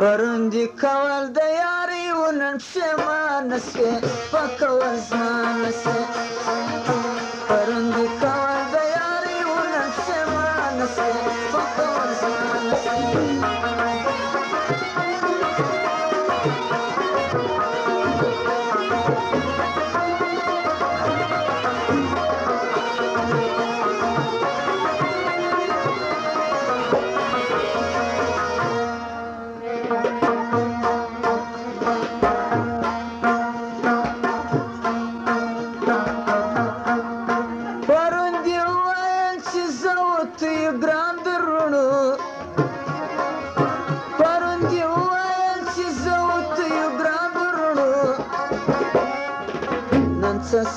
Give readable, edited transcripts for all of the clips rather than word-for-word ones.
پروندې کول د یارۍ و نن پښېمانه سوې په کول زمانه سوې پروندې کول د یارۍ و نن پښېمانه سوې په کول زمانه سوې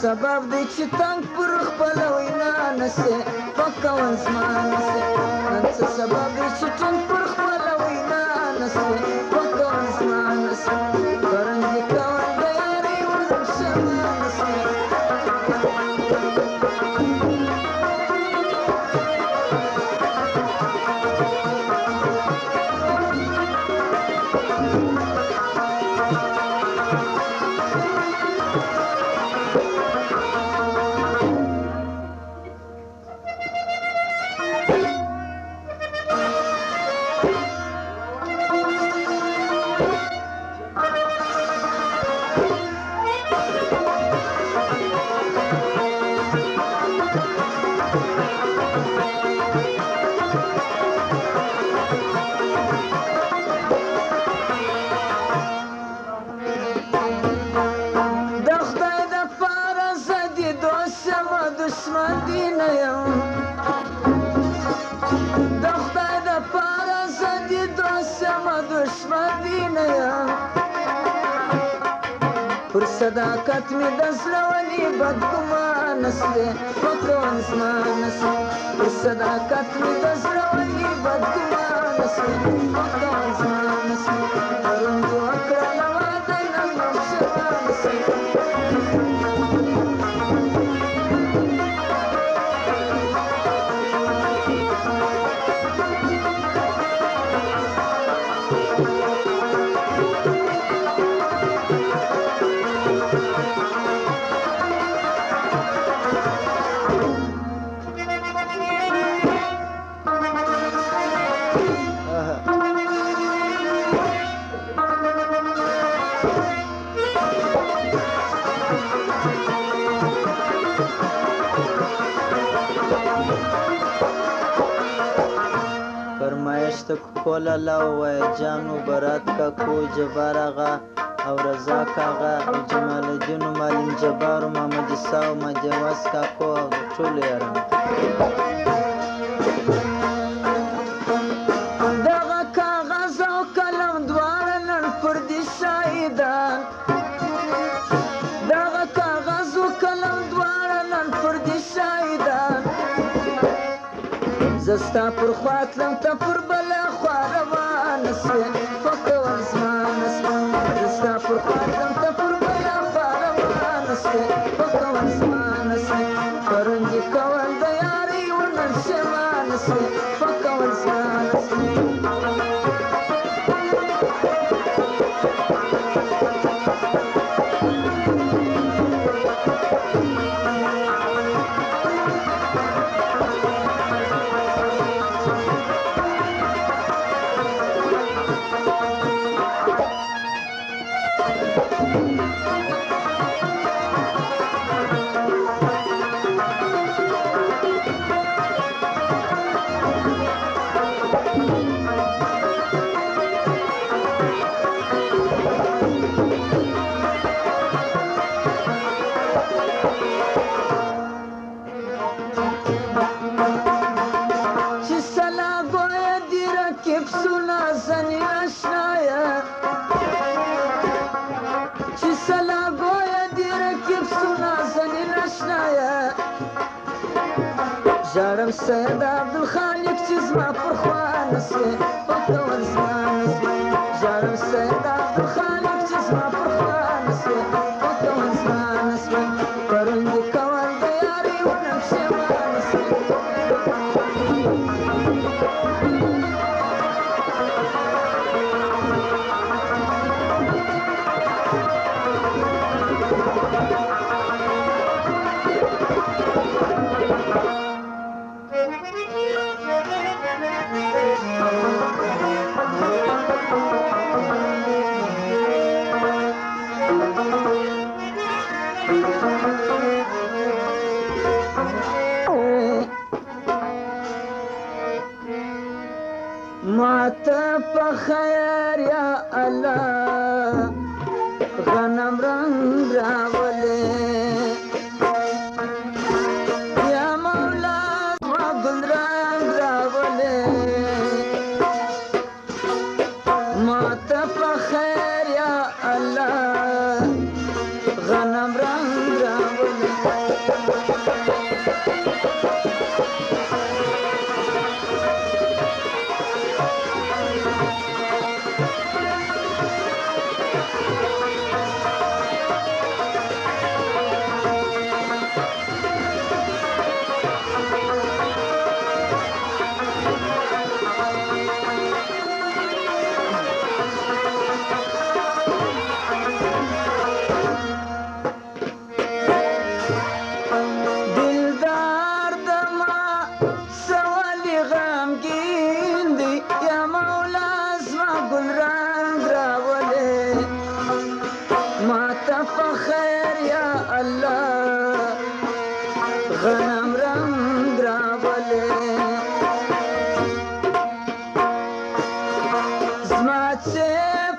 سبب دی چې تنګ پر خپله وینا نسې په کول زمانه سې نن څه سبب دی چې تنګ پر خپله وینا نسې په کول زمانه سې پرندې کول د یارۍ و نن پښېمانه سې دشمن دی نه یم د خدای دپاره زه د دوست یمه دشمن دی نه یم پر صداقت مې د زړه ولې بدګمانه سوې په کول زمانه سوې پر صداقت مې د زړه ولې بدګمانه سوې په کول زمانه سوې پروندې وکړله واده نن به پښېمانه سوې فرمایش ته کول الله ووایه جانو برات کاکو جبار آغا او رضاک آغا او جمال الدین و معلم جبار و محمد عیسی و مجوز کاکو او د ټولو یارانو دغه کاغذ او قلم دواړه نن پر دې شاهدان دغه کاغذ او قلم دواړه نن پر دې شاهدان زه ستا پر خوا تلم ته پر بله خوا روانه سوې په کول زمانه سوې زه ستا پر خوا تلم ته پر بله خوا روانه سوې په کول زمانه سوې پروندې کول د یارۍ و نن پښېمانه سوې په کول زمانه سوې ژړم سید عبدالخالق چې زما پر خوا نسوې په کول زمانه سوې ژړم سید عبدالخالق چې زما پر خوا نسوې په کول زمانه سوې پروندې کول د یارۍ و نن پښېمانه سوې خیر یا الله غنم رنگ راولې یا مولا زما ګل رنگ راولې ماته په خیر یا الله غنم رنگ راولې غنم رنگ راولې زما چې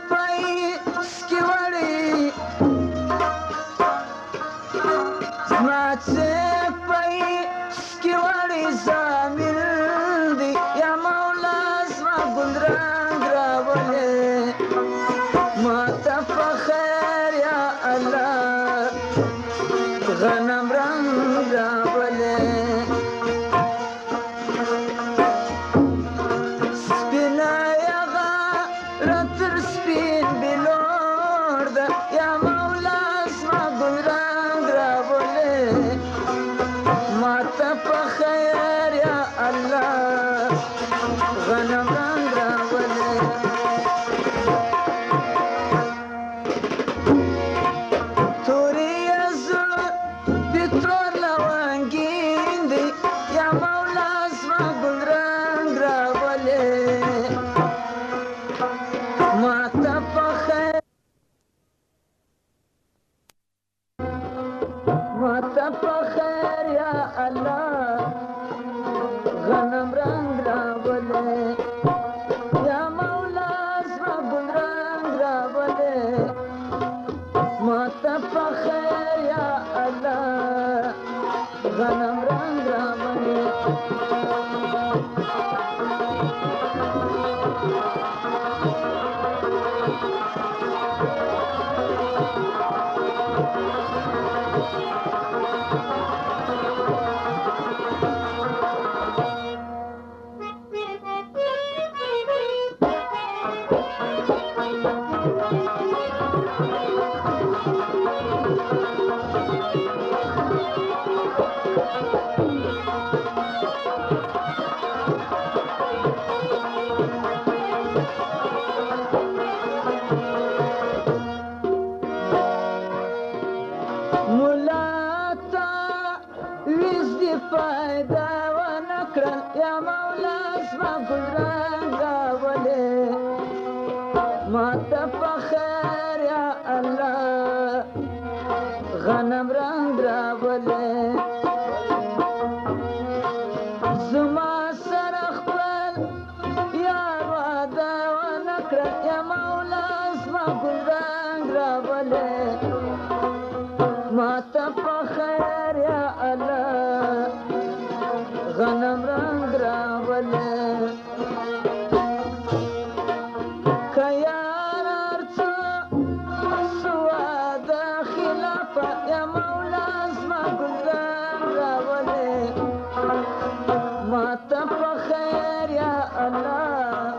پای سکي وړي زما چې پای سکي وړي زامل دي یا مولا زما ګل رنگ راولې ماته په خیر یا الله غنم رنگ راولې سپینه یغه راتر سپین بلور ده یا مولا زما ګل رنگ راولې ماته په خیر یا الله غنم رنگ راولې ماته په خیر یا الله غنم رنگ راولې یا مولا زما ګل رنگ راولې ماته په خیر یا الله غنم رنگ راولې فایده ونه کړل یا مولا زما ګل رنګ راولې ماته په خیر یا الله غنم رنګ راولې زما سره خپل یار واده ونه کړل یا مولا زما ګل رنګ راولې ماته په خیر یا الله غنم رنگ راولې که یار ارڅه سوه د خلافه یا مولا زما ګل رنگ راولې ماته په خیر یا الله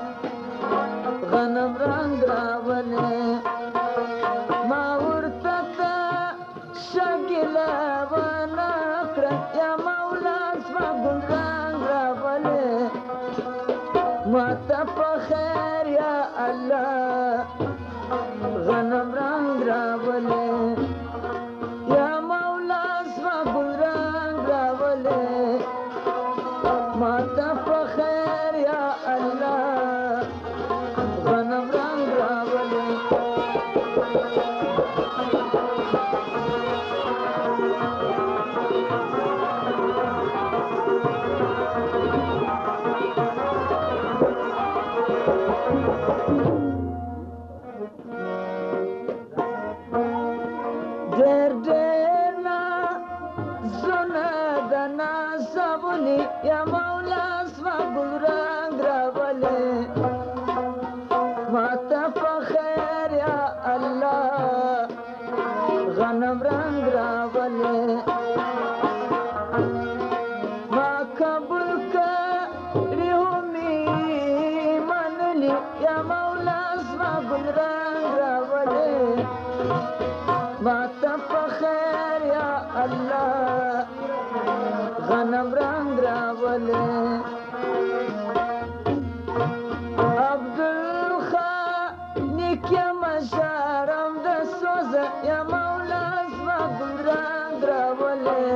غنم رنگ راولې ما ورته ته شګله ونه کړه یا مولا زما ګل رنگ راولې ماته په خیر یا الله غنم رنگ راولې یا مولا زما ګل رنگ راولې ماته په خیر یا الله غنم رنگ راولې Thank you. یا مولا اسما گل رنگ راولې ماته په خیر یا الله غنم رنگ راولې ما قبول کړی همي منلي یا مولا اسما گل رنگ راولې ماته په خیر یا الله غنم رنگ راولې عبدالخالق یم شرم د سوزه یا مولا اسما گل رنگ راولې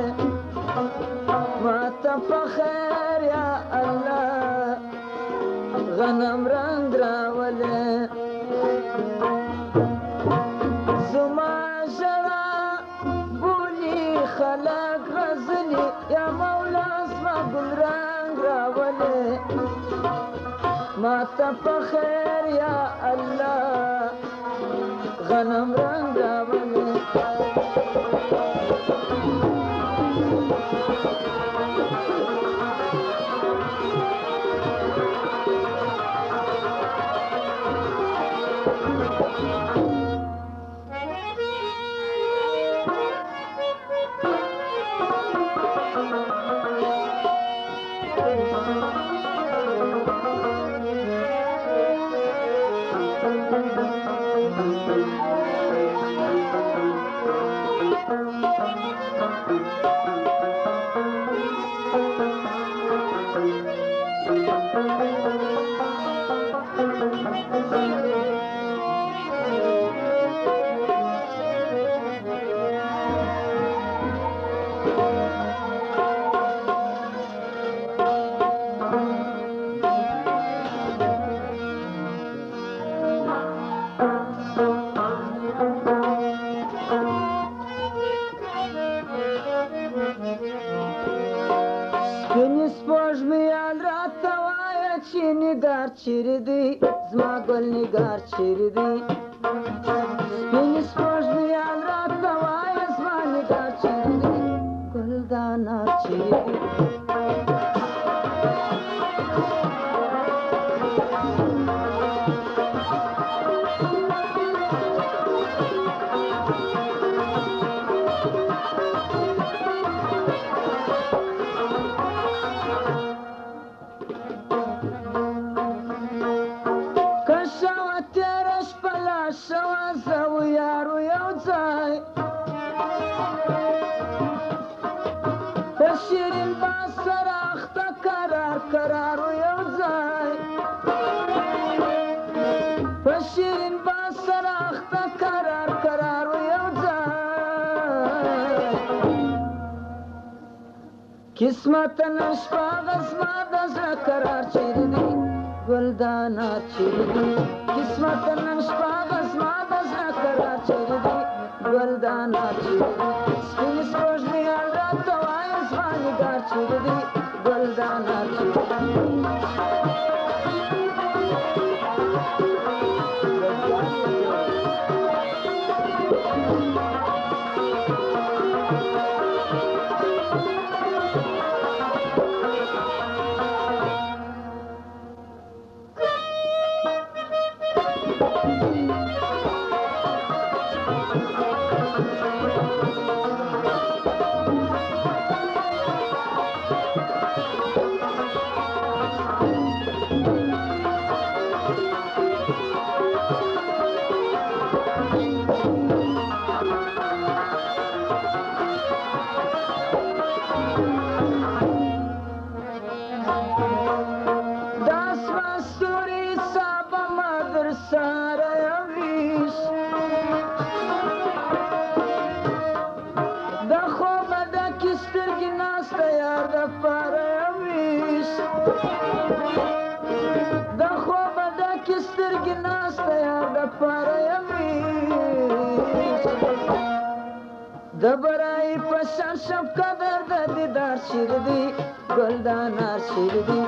ماته په خیر یا الله غنم رنگ راولې زما ژړا بولي خلک غزلي یا مولا اسما گل رنگ راولې ماته په خیر یا الله غنم رنگ راولې سپینې سپوږمۍ راته وایه چې نګار چیرې دی زما ګل نګار چیرې دی سپینې سپوږمۍ راته وایه زما نګار چیرې دی ګل دانا چیرې دی شیرین باز سره اخته قرار یو ځای په شیرین باز سره اخته قرار یو ځای قسمت نن شپه زما د زړه قرار چیرې دی ګلدانا چیرې دی قسمت نن شپه زما د زړه قرار چیرې دی ګلدانا چیرې دی سپینې سپوږمۍ راته وایه زما نګار چیرې دی ګلدانا چیرې دی دبرای پشان شب قدر د دیدار چیرې دی ګلدانا چیرې دی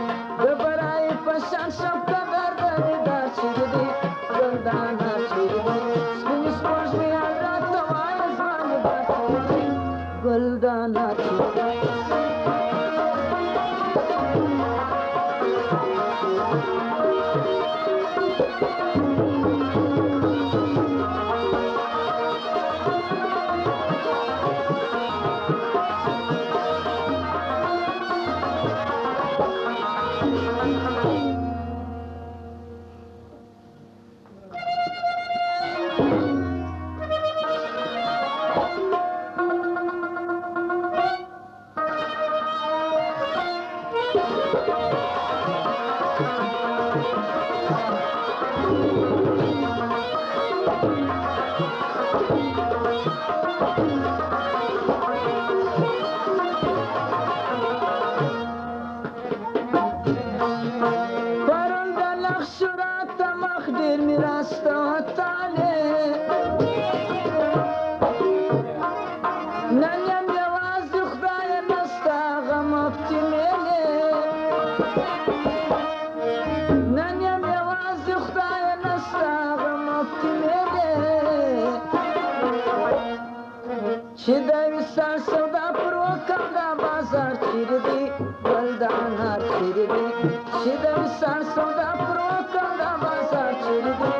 دبرای پشان شب قدر د دیدار چیرې دی ګلدانا چیرې دی سپینې سپوږمۍ راته وایه زما نګار چیرې دی ګلدانا چیرې دی استوت عليه نن یم یوازې خدای نستا غم افتیمیلې نن یم یوازې خدای نستا غم افتیمیلې چې د وصال سودا پر وکم دا بازار چیرې دی ګل د انار چیرې دی چې د وصال سودا پر وکم دا بازار چیرې دی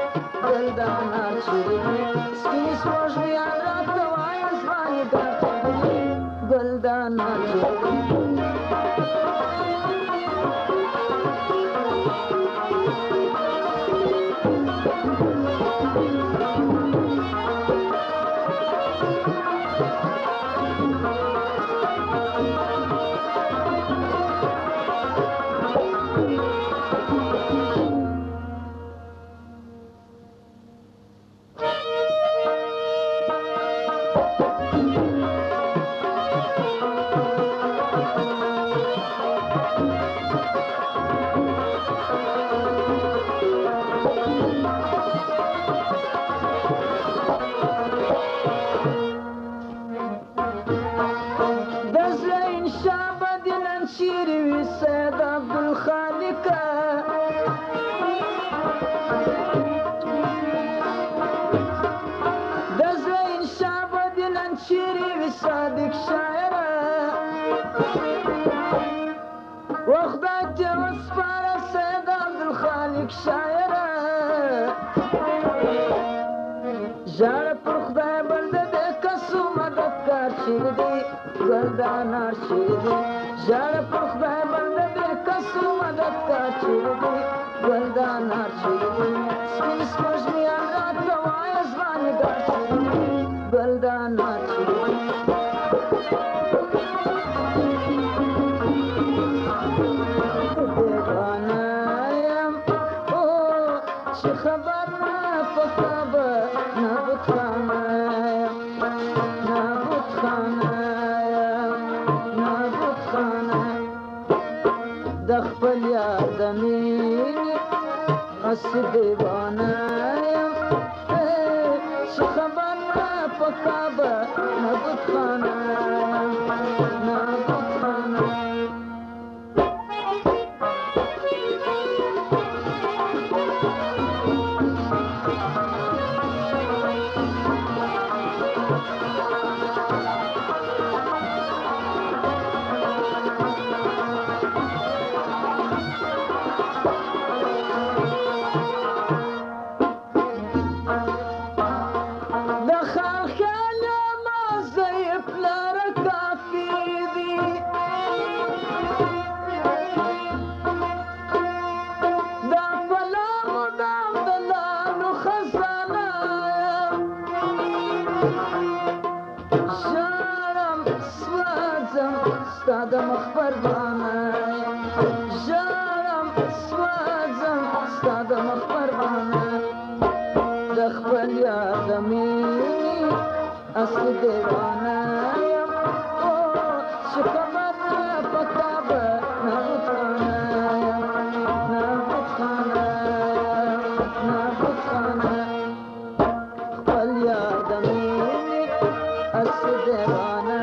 ګل د انار چیرې دی سپینې سپوږمیان راته وایه زما نګار چیرې دی ګل د انار چیرې دی وخدای ته وسپاره سید عبدالخالق شاعره ژاړه پر خدای بنده دی کسو مددګار چیرې دی ګل د انار چیرې دی ژاړه پر خدای بنده دی کسو مددګار چیرې دی ګل د انار چیرې دی سپین سپوږمیان راته وایه زما نګار چیرې دی ګل د انار چیرې دی خبر نه پکابه نابود خانه نابود خانه نابود خانه د خپل یار د مینې هسې دیوانه یم چې خبر نه پکابه نابود خانه نابود خانه ستا د مخ پروانه ژاړم سوځم ستا د مخ پروانه د خپل یار د مینې اصلي دیوانه یم چې خبر نه پکابه نابود خانه یم نابود خانه نابود خانه خپل یار د مینې اصلي دیوانه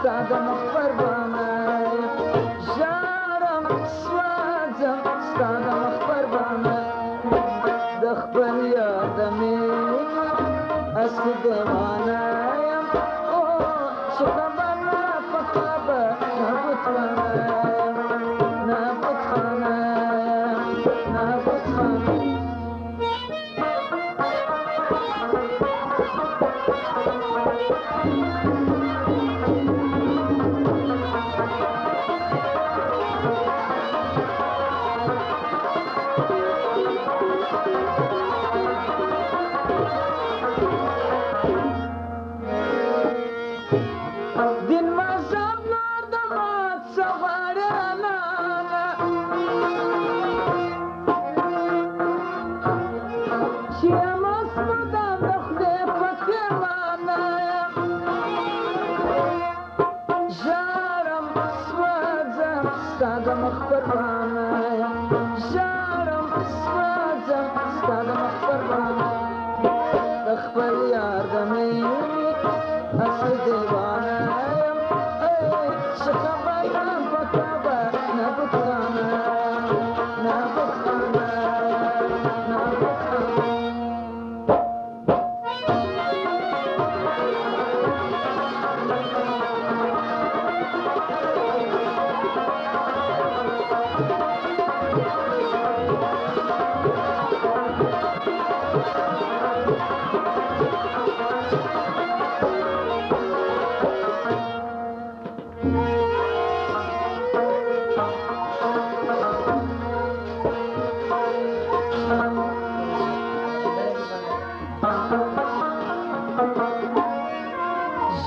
ستاد مخبر بانایم جارم سوازم ستاد مخبر بانایم دخبر یادمیم از دیوانایم او شخبر نفقابه نبود خانایم نبود خانایم نبود خانایم ستاد مخبر بانایم جارم سوازم ستاد مخبر بانایم دخبر یاردمی از دیوانایم ای شخبر نفقابه نبود خانایم نبود خانایم نبود خانایم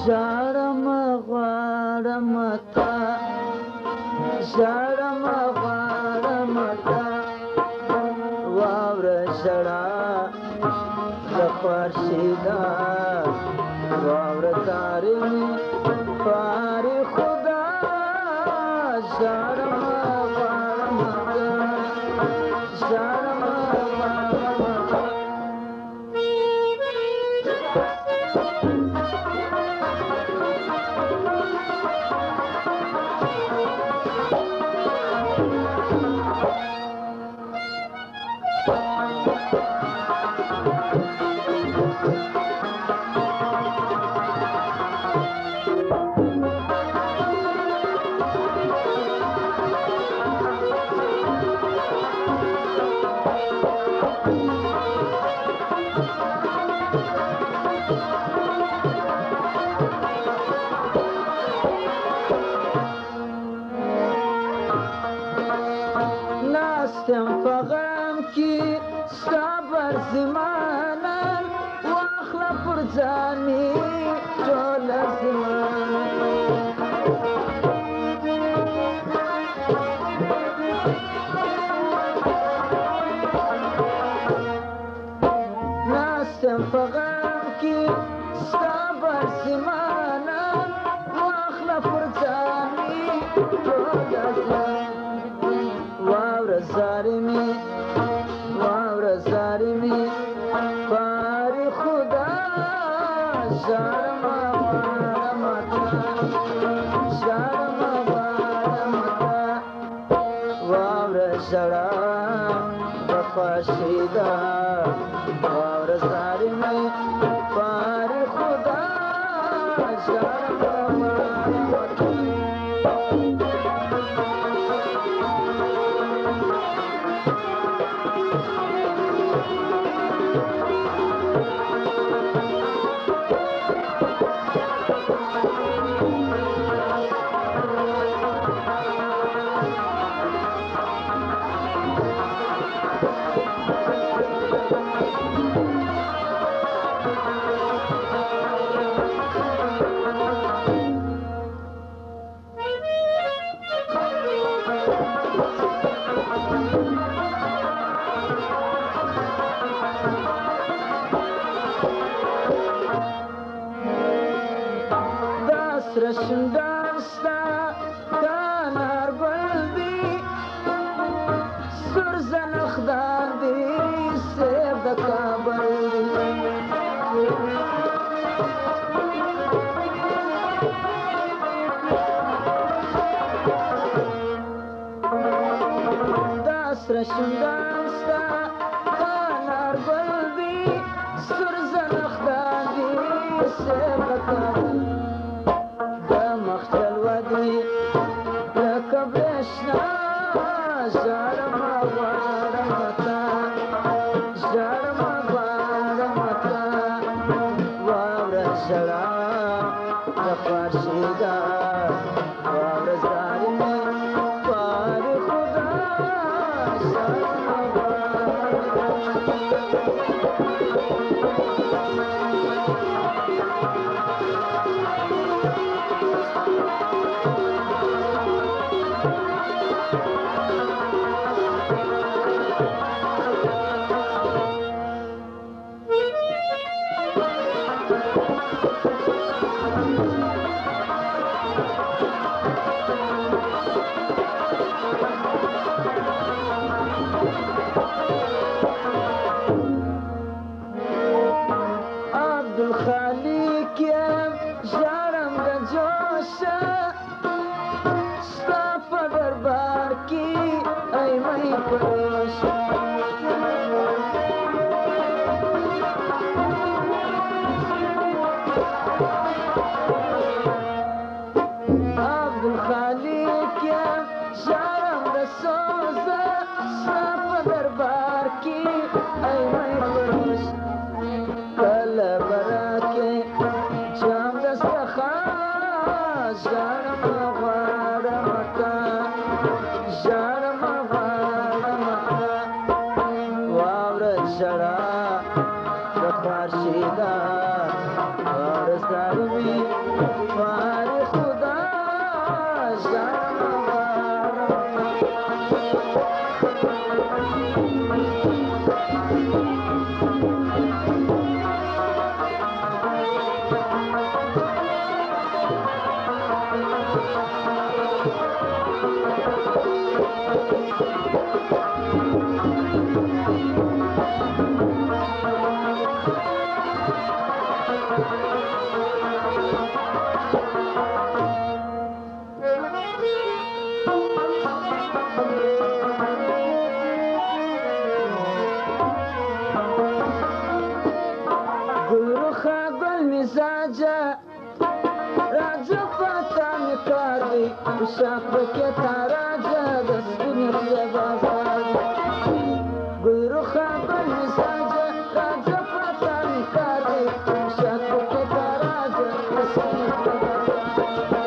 جارم غوارم تا جارم غوارم تا واور جڑا دخورشیدا واور تارمی پاری خدا جارم غوارم تا جارم غوارم تا ناستم فغم کی صبر زمانم واخلا فرزاني طول الزمان ناستم فغم کی صبر زمانم واخلا فرزاني طول الزمان واور زارمی پاری خدا شرم بارمتا واور شڑا بخواشیدا واور زارمی پاری خدا شرم بارمتا رشندانستا کانار بلدی سرزن اخدان دی سیب دکا بلدی السبقة دمخت الودي لك برشنا جرما غارمتا جرما غارمتا وابرشلا دفارشيدا وابرزارمي بار خدا جرما الخليك يا جرم جوشة صافا درباركي أي ما يفرش عبد الخليك يا جرم جوشة صافا درباركي أي ما يفرش كلا براكي جام دستخا جارما غارمتا جارما غارمتا وابرد شرا دخارشيدا وارسالمي واري خدا جارما راجع فاتني كاري وشافك يا راجع دسني يا بازار غير خاب المزاج راجع فاتني كاري وشافك يا راجع دسني يا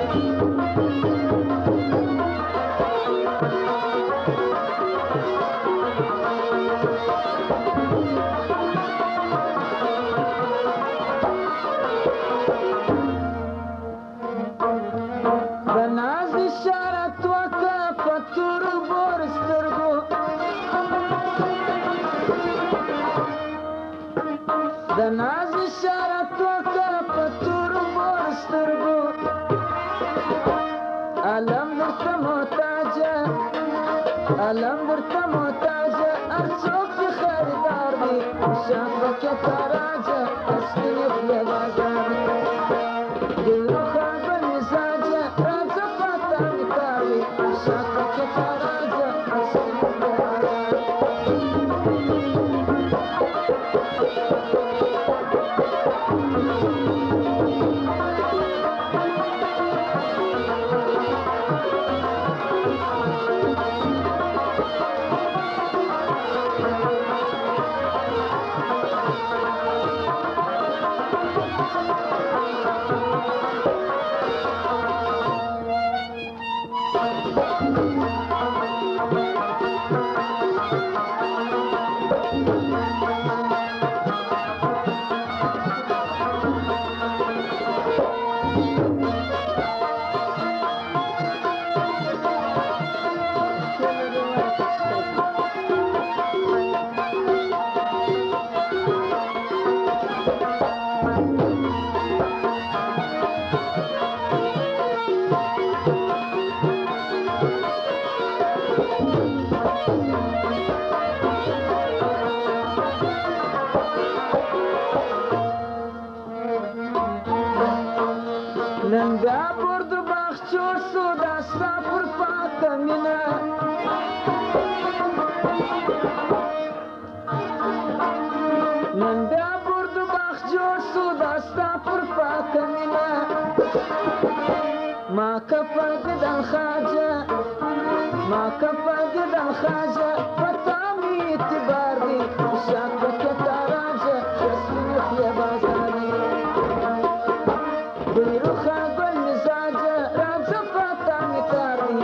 دناز الشارت وكافتور بورسترغو ألم درت محتاجة ألم درت محتاجة أرسوك في خريدار دي شافك يا تراجة أسكني في بازار غيرو خاب المزاجة راجع فاتني كاري شافك يا تراجة أسكني في بازار Nanga burdu bahçor suda sapur fatamina Nanga burdu bahçor suda ستا پر پاکه مینه ما کفه دیدن خواجه ما کفه دیدن خواجه پتا می اعتبار دی شاک بکه تاراجه رسمی خیه بازاری دی روخه گل مزاجه رازه پتا می کار دی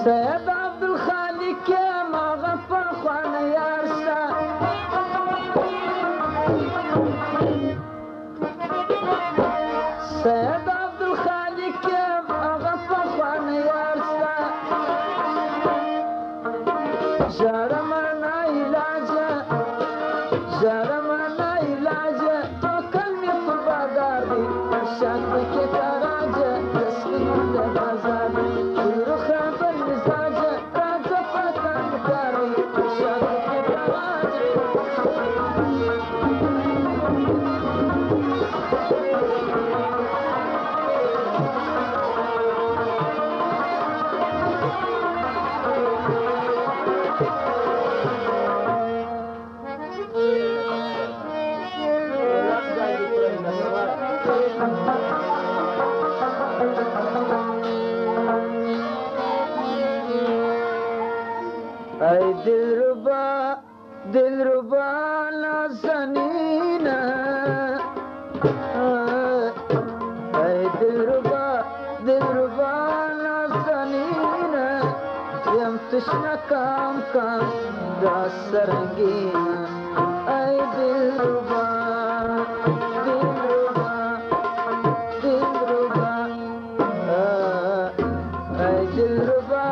سید عبدالخالق ما غفر خوانه یارستا سید عبدالخالق ما غفر خوانه یارستا جارمانا علاجه جارمانا علاجه تو کلمی پر بادار دی شاک بکی تاراجه رسمی مونده بازار دی ای دلربا نازنینه ای دلربا نازنینه یم تشنه کام دا سرنگینه ای دلربا ای دلربا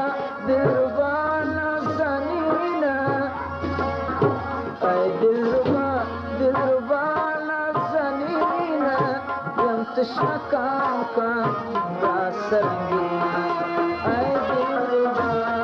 تشنه کام دا سرنگینه ای دلربا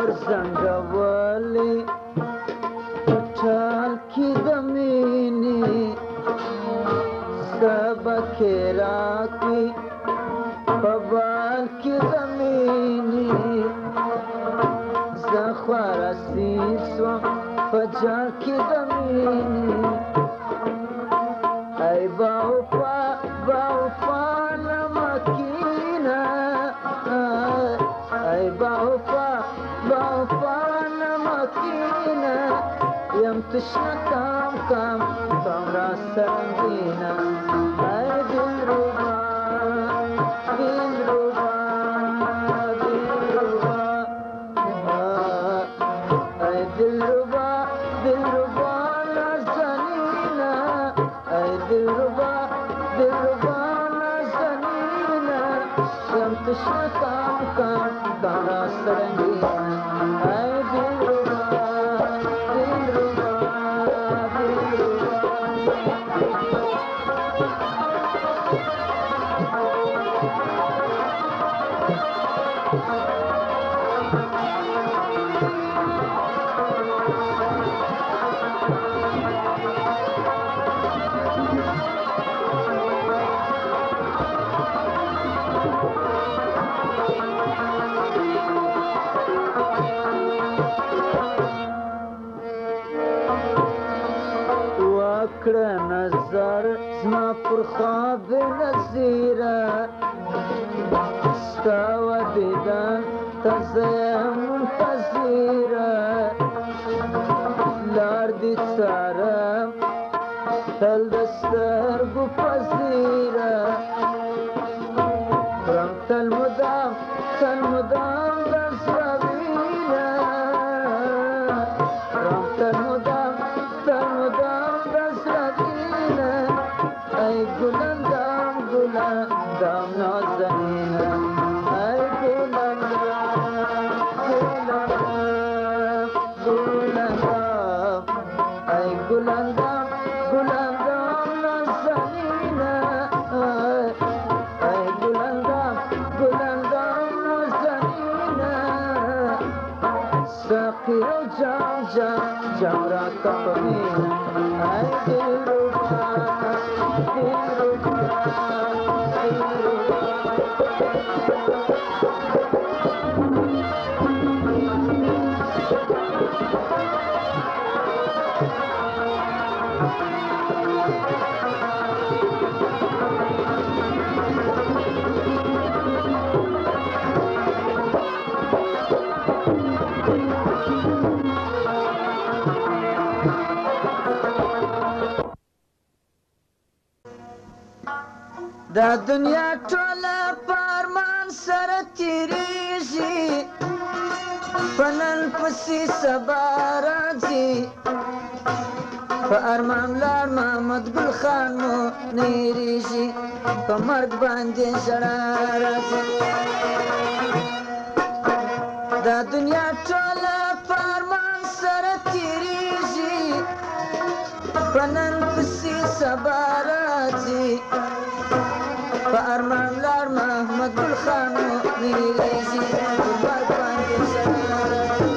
مور زنگوالی ټال کی دمینی سبکی راکی پبال کی دمینی زخوار سیسو فجال کی دمینی ای باوفا نمکینا ای باوفا نمکینا یم تشنه کام را سرنگینا ای دلربا ای دلربا نازنینا ای دلربا نازنینا یم تشنه کام را سرنگینا ای دلربا کړه نظر زما پر خواب نظیره ستا و دیدن ته زه منتظر پذیره رنگ تل مدام دست روینه رنگ تل مدام دست روینه ای گلندام نازنینه ای گلندام ای گلندام نازنینه ای گلندام نازنینه ساقی جام را کپمینه ای دلربا دا دنیا ټوله په ارمان سره تېرېږي په نن پسې سبا راځي په ارمان لاړ محمد ګل خان مو نه هېرېږي په مرګ باندې ژړا راځي دا دنیا ټوله په ارمان سره تېرېږي په نن پسې سبا راځي په ارمان لار محمد ګل خان مو نه هېرېږي په مرګ باندې ژړا راځي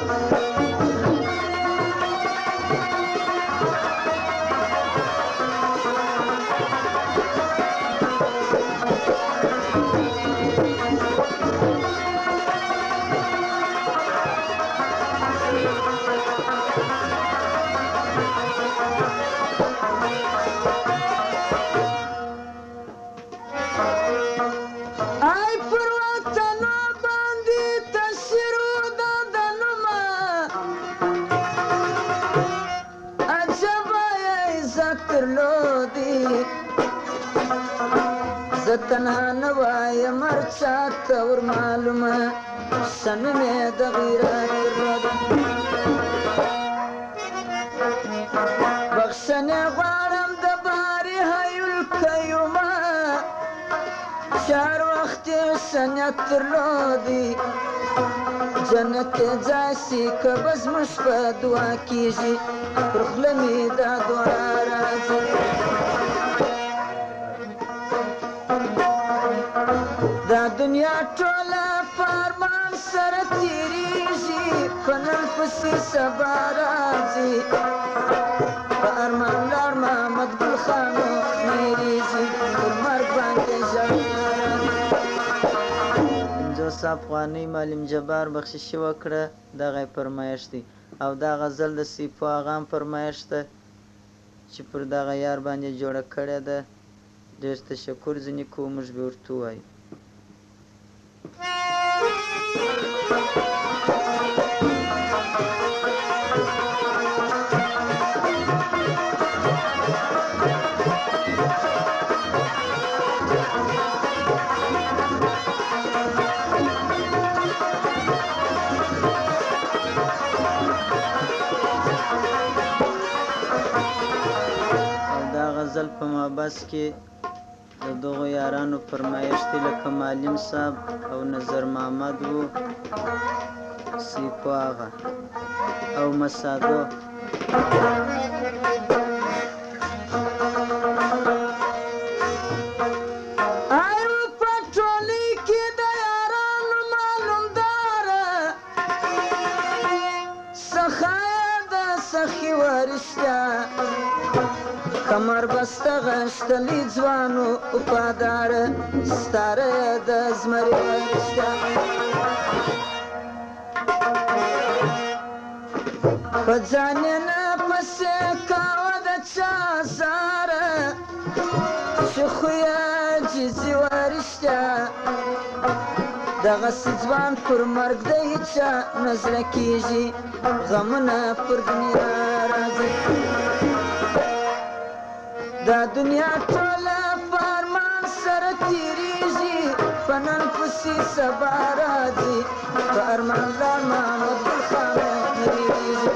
زه تنها نه وایم هر چاته ور معلومه شنم یې د غیرت درلوده بخښنې غواړم د باري حیو القیومه چې هر وخت یې ښه نیت درلودی جنت یې ځای سي که به زموږ په دعا کېږي پر خوله مې دا دعا راځي دا دنیا ټوله په ارمان سره تېرېږي په نن پسې سبا راځي په ارمان لاړ محمد ګل خان مو نه هېرېږي پر مرګ باندې ژړا راځي 50 افغانۍ معلم جبار بخششي وکړه دغه یې فرمایش دی او دا غزل د سیپو اغا هم فرمایش ده چې پر دغه یار باندې جوړه کړې ده ډېر تشکر ځینې کوو موږ به ورته ووایو غزل په مابس کې د دغو یارانو فرمایش دی لکه معلم صاحب او نظر محمد وو سیپو آغا او مسادو کمر بسته غشتلی ځوانو وفاداره ستاره د زمري ورشته په ځان یې نه پسې کوه د چا زاره چې خو یې عاجزي ورشته دغسې ځوان پر مرګ د هېچا نه زړه کېږي غمونه پر دنیا راځي دا دنیا ټوله فرمان سره تیریږي په نن پسې سبا راځي په ارمان رارمان عبدالخانو نه ویریږي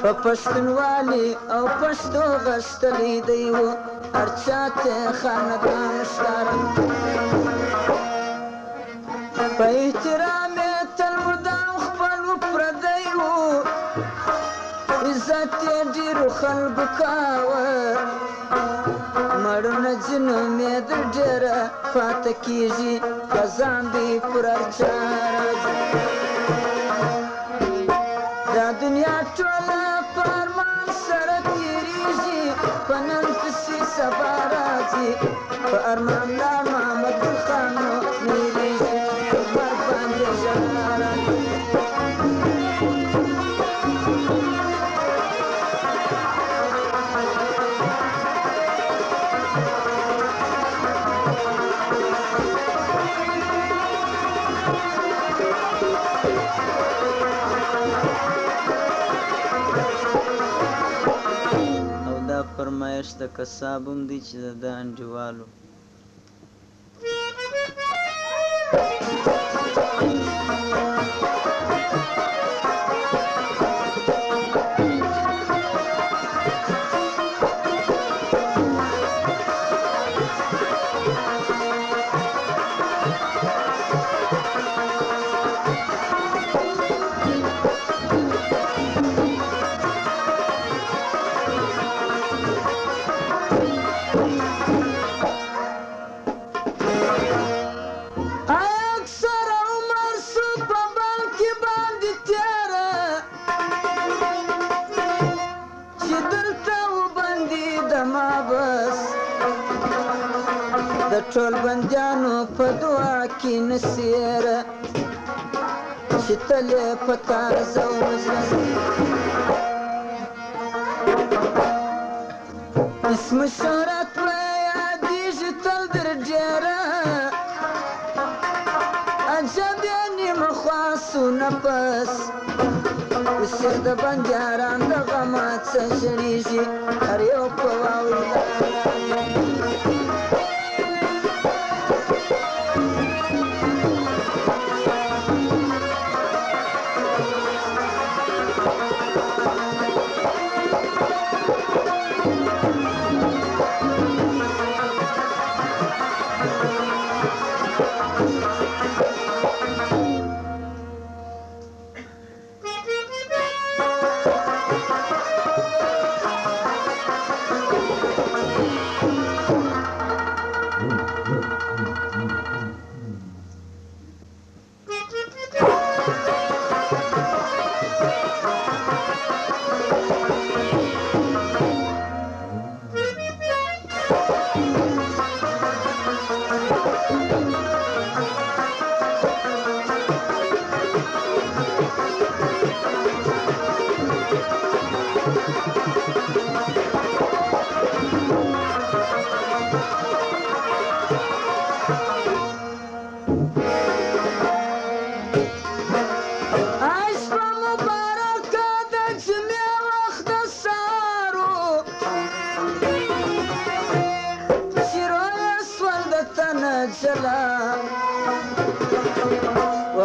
په پښتونوالي او پښتو غښتلی دی و هر چا ته خاندان ښکاره په احترام یې تل مدام خپل و پردی و عزت یې ډېرو خلکو کاوه مړونه جنوم یې در ډېره پاته کېږي خزان دی پر هر چا راځي دا دنیا ټوله په ارمان سره تېرېږي په نن پسې سبا راځي په ارمان لارمان عبدالخانو نه هېرېږي لمر باندې ژړا راځي فرمایش د کساب هم دی چې د انډیوالو ټول بندیانو په دعا کې نصیره چې تل یې په تازه وزرس اسم شهرت به یادېږي تل در ډېره عجب یې نیمه خواصونه پس اوس یې د بندیاران د غمه څه ژړېږي هر یو په واوړي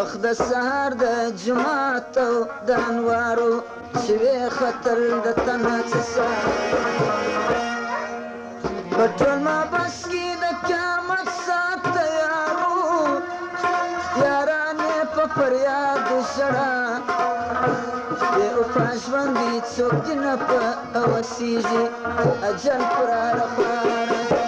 وخت د سهار د جماعت او د انوارو چې وې خطر د تنه څه په ټول مابس کې د قیامت ساه فریاد ژړا بې وفا ژوندي څوک دې نه په وسیږي اجل پر هره خوا راځي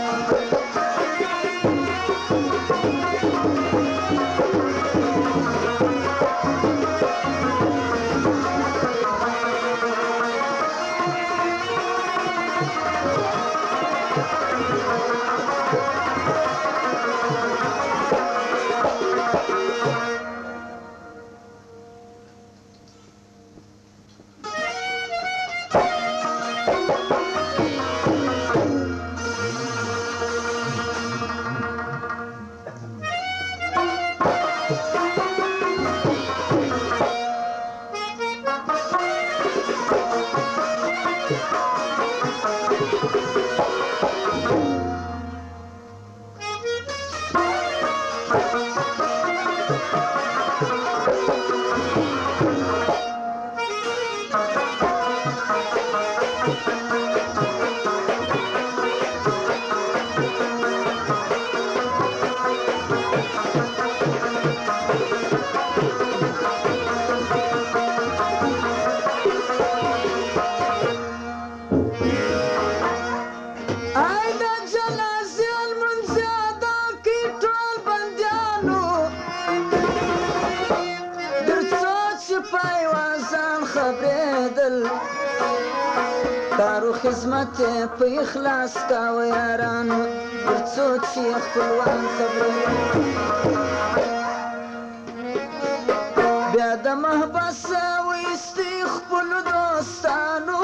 کارو خدمت په اخلاص کاوه یارانو تر څو چې خپلوان خبرېدل بیا د محبس ویستې خپلو دوستانو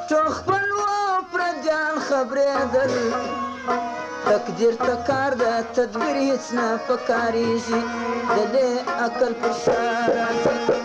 ټول خپلو پردیان خبرېدل تقدیر ته کار ده تدبیر هېڅ نه پکارېږي د دې عقل پر شا راځي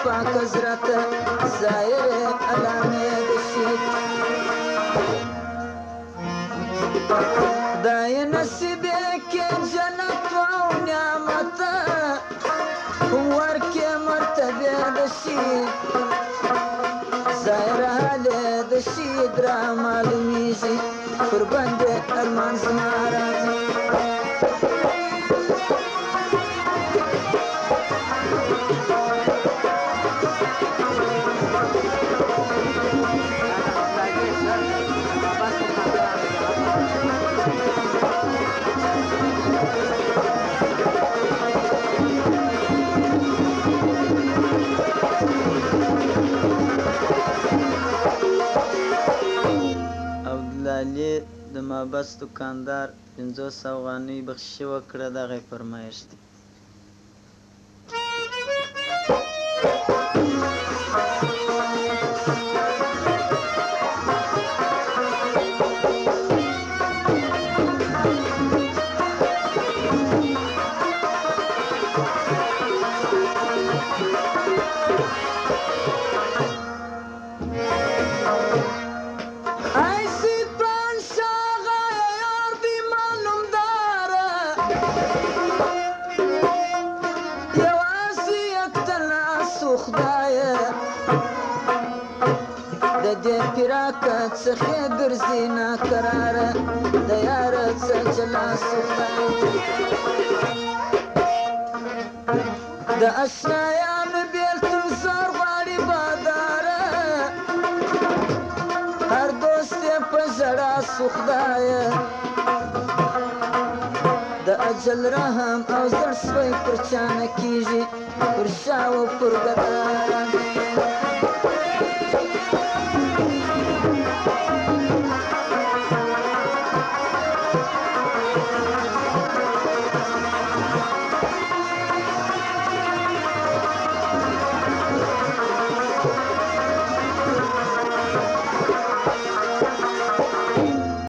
پاک حضرت ظاهر علامه دشید خدای نصیب کې جنت او نعمت ورکې مرتبه دشید ظاهر حال دشید را معلومیږي پر باندې ارمان زما راځي د مابس دکاندار 500 افغانۍ بخشش وکړه دغه فرمایش دی څخه ګرځي ناقراره د یار څه جلا سخته د اشنایانو بیلتون زار غواړي باداره هر دوست یې په ژړا سخته د د اجل رحم او زړه سوی پر چا نه کیږي پر شا و پر ګدان